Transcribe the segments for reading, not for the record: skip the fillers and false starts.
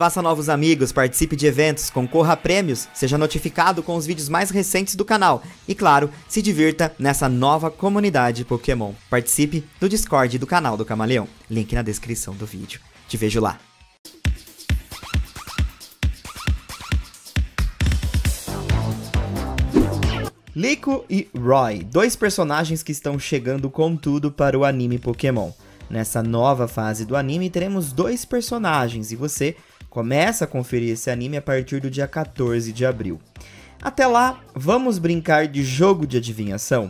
Faça novos amigos, participe de eventos, concorra a prêmios, seja notificado com os vídeos mais recentes do canal e, claro, se divirta nessa nova comunidade Pokémon. Participe do Discord do canal do Camaleão, link na descrição do vídeo. Te vejo lá. Liko e Roy, dois personagens que estão chegando com tudo para o anime Pokémon. Nessa nova fase do anime teremos dois personagens e você começa a conferir esse anime a partir do dia 14 de abril. Até lá, vamos brincar de jogo de adivinhação?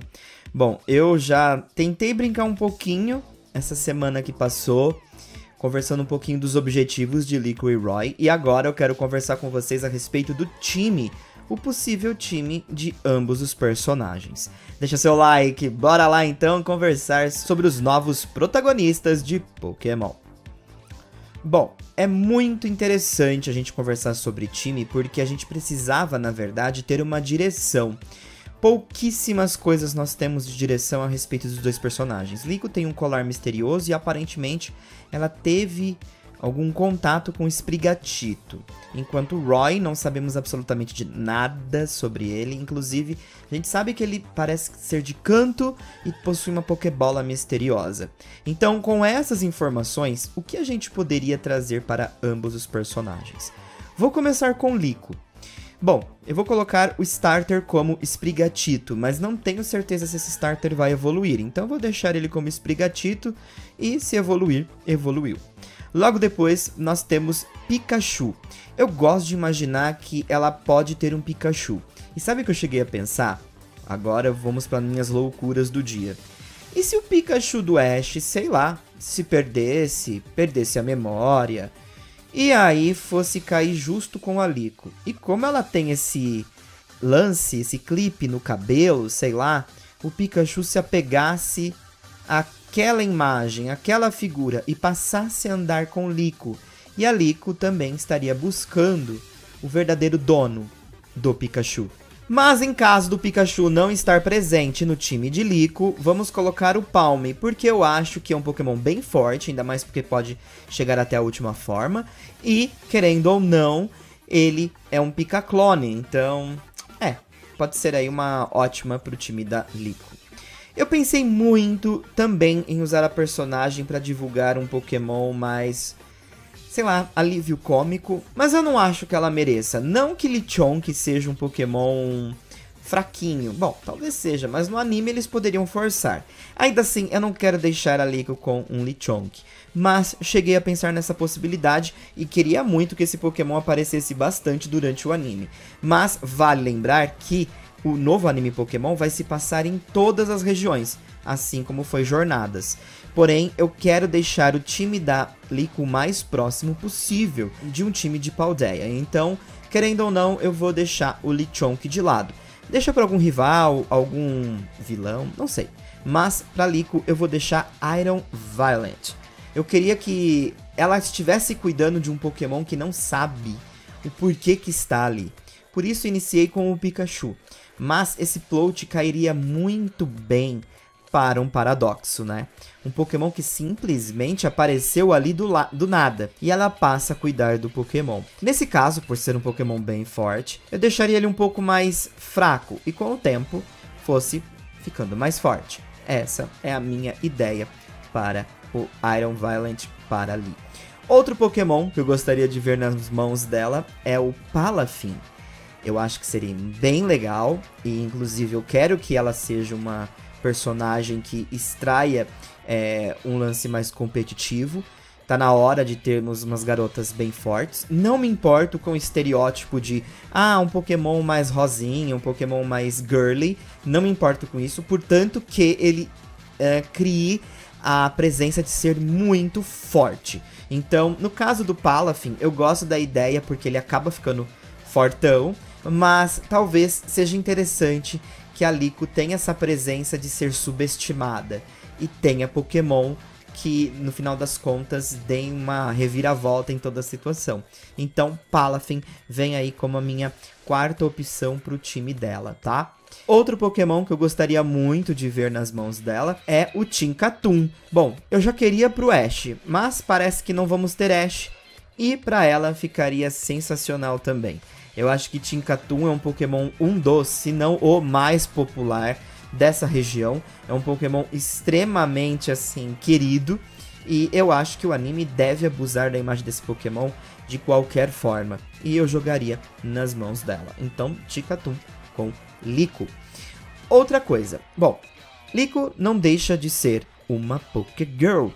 Bom, eu já tentei brincar um pouquinho essa semana que passou, conversando um pouquinho dos objetivos de Liko e Roy, e agora eu quero conversar com vocês a respeito do time, o possível time de ambos os personagens. Deixa seu like, bora lá então conversar sobre os novos protagonistas de Pokémon. Bom, é muito interessante a gente conversar sobre time porque a gente precisava, na verdade, ter uma direção. Pouquíssimas coisas nós temos de direção a respeito dos dois personagens. Liko tem um colar misterioso e aparentemente ela teve algum contato com Sprigatito, enquanto Roy não sabemos absolutamente de nada sobre ele, inclusive a gente sabe que ele parece ser de canto e possui uma Pokébola misteriosa. Então, com essas informações, o que a gente poderia trazer para ambos os personagens? Vou começar com Liko. Bom, eu vou colocar o starter como Sprigatito, mas não tenho certeza se esse starter vai evoluir, então vou deixar ele como Sprigatito e se evoluir, evoluiu. Logo depois, nós temos Pikachu. Eu gosto de imaginar que ela pode ter um Pikachu. E sabe o que eu cheguei a pensar? Agora vamos para minhas loucuras do dia. E se o Pikachu do Ash, sei lá, se perdesse a memória, e aí fosse cair justo com a Liko? E como ela tem esse lance, esse clipe no cabelo, sei lá, o Pikachu se apegasse àquela imagem, àquela figura e passasse a andar com Liko. E a Liko também estaria buscando o verdadeiro dono do Pikachu. Mas em caso do Pikachu não estar presente no time de Liko, vamos colocar o Palme, porque eu acho que é um Pokémon bem forte, ainda mais porque pode chegar até a última forma. E, querendo ou não, ele é um Pika-clone, então pode ser aí uma ótima para o time da Liko. Eu pensei muito também em usar a personagem para divulgar um Pokémon mais, sei lá, alívio cômico, mas eu não acho que ela mereça. Não que Lechonk seja um Pokémon fraquinho, bom, talvez seja, mas no anime eles poderiam forçar. Ainda assim, eu não quero deixar a Liko com um Lechonk, mas cheguei a pensar nessa possibilidade e queria muito que esse Pokémon aparecesse bastante durante o anime. Mas vale lembrar que o novo anime Pokémon vai se passar em todas as regiões, assim como foi Jornadas. Porém, eu quero deixar o time da Liko o mais próximo possível de um time de Paldea. Então, querendo ou não, eu vou deixar o Lechonk de lado. Deixa para algum rival, algum vilão, não sei. Mas para Liko eu vou deixar Iron Violent. Eu queria que ela estivesse cuidando de um Pokémon que não sabe o porquê que está ali. Por isso iniciei com o Pikachu. Mas esse plot cairia muito bem para um Paradoxo, né? Um Pokémon que simplesmente apareceu ali do nada, e ela passa a cuidar do Pokémon. Nesse caso, por ser um Pokémon bem forte, eu deixaria ele um pouco mais fraco, e com o tempo, fosse ficando mais forte. Essa é a minha ideia para o Iron Violent para ali. Outro Pokémon que eu gostaria de ver nas mãos dela é o Palafin. Eu acho que seria bem legal, e inclusive eu quero que ela seja uma personagem que extraia um lance mais competitivo. Tá na hora de termos umas garotas bem fortes. Não me importo com o estereótipo de um Pokémon mais rosinha, um Pokémon mais girly. Não me importo com isso, portanto que ele crie a presença de ser muito forte. Então, no caso do Palafin, eu gosto da ideia porque ele acaba ficando fortão, mas talvez seja interessante que a Liko tenha essa presença de ser subestimada e tenha Pokémon que, no final das contas, deem uma reviravolta em toda a situação. Então, Palafin vem aí como a minha quarta opção para o time dela, tá? Outro Pokémon que eu gostaria muito de ver nas mãos dela é o Tinkaton. Bom, eu já queria pro Ash, mas parece que não vamos ter Ash. E pra ela ficaria sensacional também. Eu acho que Tinkaton é um Pokémon se não o mais popular dessa região. É um Pokémon extremamente, assim, querido. E eu acho que o anime deve abusar da imagem desse Pokémon de qualquer forma. E eu jogaria nas mãos dela. Então, Tinkaton com Liko. Outra coisa. Bom, Liko não deixa de ser uma Pokégirl.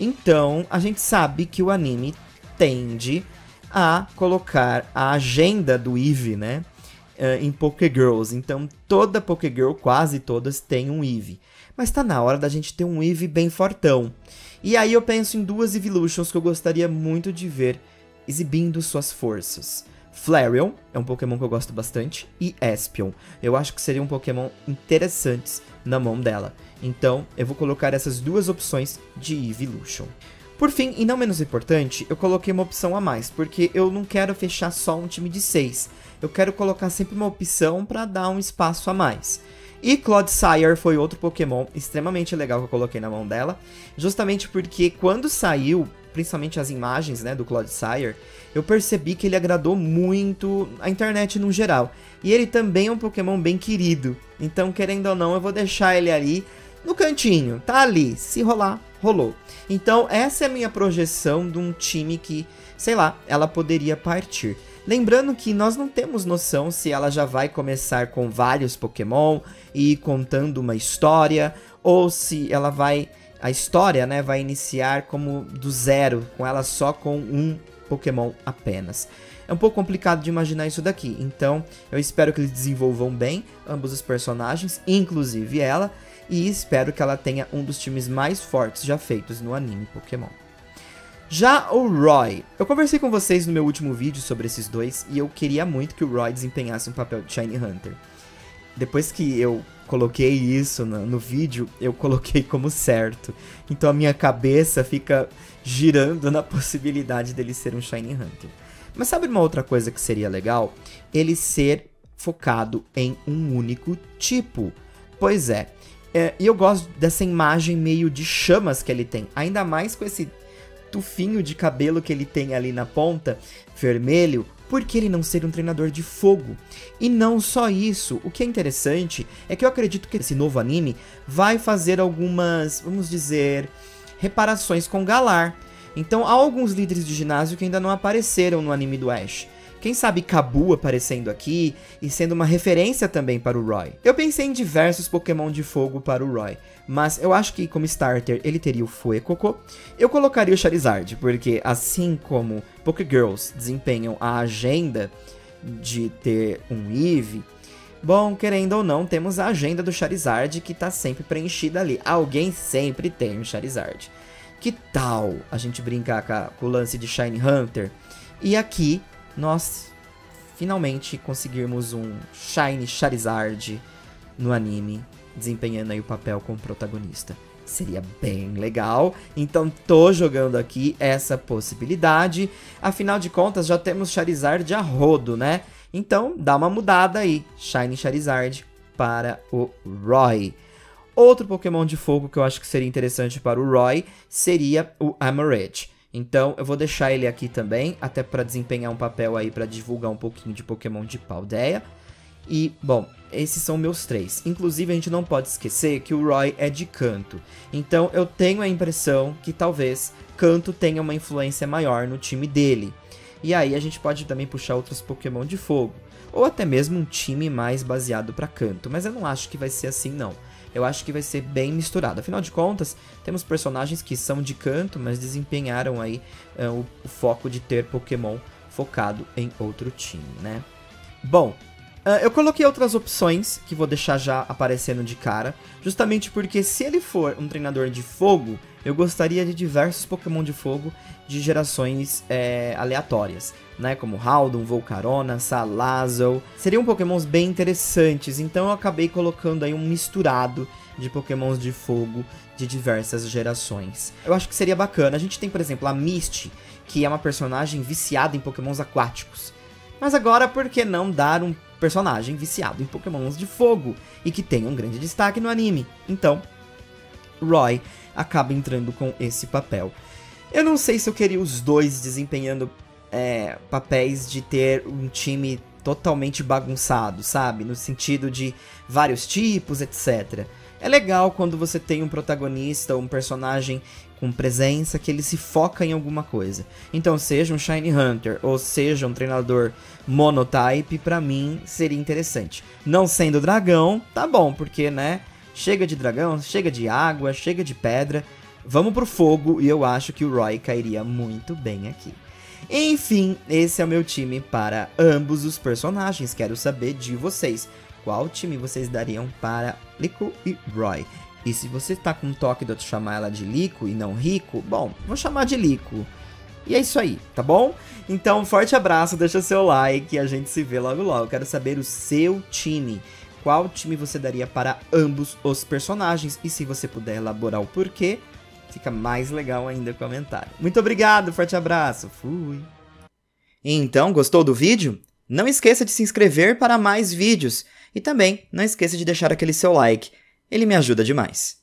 Então, a gente sabe que o anime tende a colocar a agenda do Eevee, né, em Pokégirls. Então, toda Pokégirl, quase todas, tem um Eevee. Mas tá na hora da gente ter um Eevee bem fortão. E aí eu penso em duas Evolutions que eu gostaria muito de ver exibindo suas forças. Flareon é um Pokémon que eu gosto bastante, e Espion. Eu acho que seriam Pokémon interessantes na mão dela. Então, eu vou colocar essas duas opções de Evolution. Por fim, e não menos importante, eu coloquei uma opção a mais, porque eu não quero fechar só um time de 6. Eu quero colocar sempre uma opção para dar um espaço a mais. E Clodsire foi outro Pokémon extremamente legal que eu coloquei na mão dela, justamente porque quando saiu, principalmente as imagens, né, do Clodsire, eu percebi que ele agradou muito a internet no geral. E ele também é um Pokémon bem querido, então querendo ou não eu vou deixar ele ali no cantinho, tá ali, se rolar, rolou. Então essa é a minha projeção de um time que, sei lá, ela poderia partir. Lembrando que nós não temos noção se ela já vai começar com vários Pokémon e ir contando uma história, ou se ela vai, a história, né, vai iniciar como do zero, com ela só com um Pokémon apenas. É um pouco complicado de imaginar isso daqui, então eu espero que eles desenvolvam bem ambos os personagens, inclusive ela, e espero que ela tenha um dos times mais fortes já feitos no anime Pokémon. Já o Roy, eu conversei com vocês no meu último vídeo sobre esses dois e eu queria muito que o Roy desempenhasse um papel de Shiny Hunter. Depois que eu coloquei isso no vídeo, eu coloquei como certo. Então a minha cabeça fica girando na possibilidade dele ser um Shiny Hunter. Mas sabe uma outra coisa que seria legal? Ele ser focado em um único tipo. Pois é, e eu gosto dessa imagem meio de chamas que ele tem, ainda mais com esse tufinho de cabelo que ele tem ali na ponta, vermelho, por que ele não ser um treinador de fogo? E não só isso, o que é interessante é que eu acredito que esse novo anime vai fazer algumas, vamos dizer, reparações com Galar. Então há alguns líderes de ginásio que ainda não apareceram no anime do Ash. Quem sabe Kabu aparecendo aqui e sendo uma referência também para o Roy. Eu pensei em diversos Pokémon de fogo para o Roy, mas eu acho que como starter ele teria o Fuecoco. Eu colocaria o Charizard, porque assim como Pokégirls desempenham a agenda de ter um Eevee, bom, querendo ou não, temos a agenda do Charizard que está sempre preenchida ali. Alguém sempre tem um Charizard. Que tal a gente brincar com o lance de Shiny Hunter? E aqui nós finalmente conseguirmos um Shiny Charizard no anime, desempenhando aí o papel como protagonista. Seria bem legal, então tô jogando aqui essa possibilidade. Afinal de contas, já temos Charizard a rodo, né? Então, dá uma mudada aí, Shiny Charizard para o Roy. Outro Pokémon de fogo que eu acho que seria interessante para o Roy seria o Amoret. Então eu vou deixar ele aqui também, até para desempenhar um papel aí para divulgar um pouquinho de Pokémon de Paldea. E, bom, esses são meus três. Inclusive a gente não pode esquecer que o Roy é de Kanto. Então eu tenho a impressão que talvez Kanto tenha uma influência maior no time dele. E aí a gente pode também puxar outros Pokémon de fogo. Ou até mesmo um time mais baseado para Kanto. Mas eu não acho que vai ser assim não. Eu acho que vai ser bem misturado. Afinal de contas, temos personagens que são de Kanto, mas desempenharam aí o foco de ter Pokémon focado em outro time, né? Bom, eu coloquei outras opções que vou deixar já aparecendo de cara, justamente porque se ele for um treinador de fogo, eu gostaria de diversos Pokémon de fogo de gerações aleatórias, né? Como Haldon, Volcarona, Salazzle. Seriam Pokémons bem interessantes, então eu acabei colocando aí um misturado de Pokémons de fogo de diversas gerações. Eu acho que seria bacana. A gente tem, por exemplo, a Misty, que é uma personagem viciada em Pokémons aquáticos. Mas agora, por que não dar um personagem viciado em Pokémons de fogo e que tenha um grande destaque no anime? Então, Roy acaba entrando com esse papel. Eu não sei se eu queria os dois desempenhando papéis de ter um time totalmente bagunçado, sabe? No sentido de vários tipos, etc. É legal quando você tem um protagonista, um personagem com presença, que ele se foca em alguma coisa. Então, seja um Shiny Hunter ou seja um treinador monotype, pra mim seria interessante. Não sendo dragão, tá bom, porque, né, chega de dragão, chega de água, chega de pedra, vamos pro fogo, e eu acho que o Roy cairia muito bem aqui. Enfim, esse é o meu time para ambos os personagens. Quero saber de vocês. Qual time vocês dariam para Liko e Roy? E se você tá com um toque de eu chamar ela de Liko e não Rico, bom, vou chamar de Liko. E é isso aí, tá bom? Então, um forte abraço, deixa seu like e a gente se vê logo logo. Quero saber o seu time. Qual time você daria para ambos os personagens? E se você puder elaborar o porquê, fica mais legal ainda o comentário. Muito obrigado, forte abraço, fui! Então, gostou do vídeo? Não esqueça de se inscrever para mais vídeos. E também, não esqueça de deixar aquele seu like, ele me ajuda demais.